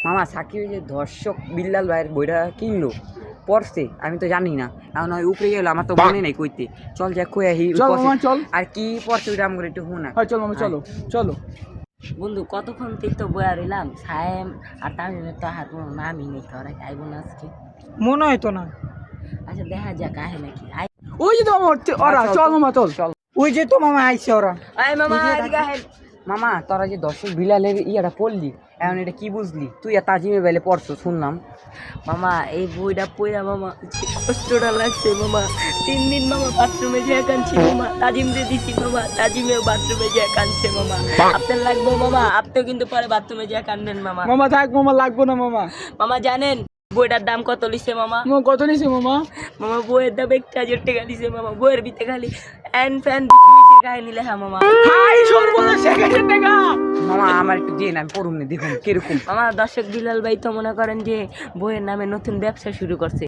মামা সাকিব যে ধর্ষক বিল্লাল ভাইয়ের বইটা কিনলো পড়ছে, আমি তো জানি না, এখন ওই উপরে গেলো, আমার তো মনে নেই কইতে। চল যা কই আহি চল। আর কি পড়ছে ওইটা আমার একটু শোনা। চল মামা চলো চলো। বন্ধু কতক্ষণ থেকে তো বয়া রইলাম, সায়েম আর তামিমের তো আর কোনো নামই নেই, তোরা আইব না আজকে? মনে হয় তো না। আচ্ছা দেখা যাক আহে নাকি। ওই যে তো মামা ওরা, চল মামা চল। চল। ওই যে তো মামা আইছে ওরা। আয় মামা এদিকে আহেন। মামা তোরা যে দর্শক বিলালের ইয়াটা পড়লি, এখন এটা কি বুঝলি? তুই আর তাজিমে বেলে পড়ছো শুনলাম। মামা এই বইটা পড়া মামা কষ্টটা লাগছে মামা। 3 দিন মামা বাথরুমে যেয়ে কাঁদছি মামা, তাজিমরে দিছি মামা, তাজিমেও বাথরুমে যেয়ে কাঁদছে মামা। আপনার লাগবো মামা, আপনিও কিন্তু পরে বাথরুমে যেয়ে কাঁদবেন মামা। মামা থাক মামা, লাগবো না মামা। মামা জানেন বইটার দাম কত লিছে মামা? মামা কত নিছে মামা? মামা বইয়ের দাম 1000 টাকা লিছে মামা। বইয়ের ভিতরে খালি এন ফ্যান বিচির কাহিনী লেখা মামা। হাই সর্বনাশ, 1000 টাকা। মামা আমার একটু দিয়ে না, আমি পড়ুন না, দেখুন কিরকম। মামা দর্শক বিলাল ভাই তো মনে করেন যে বইয়ের নামে নতুন ব্যবসা শুরু করছে।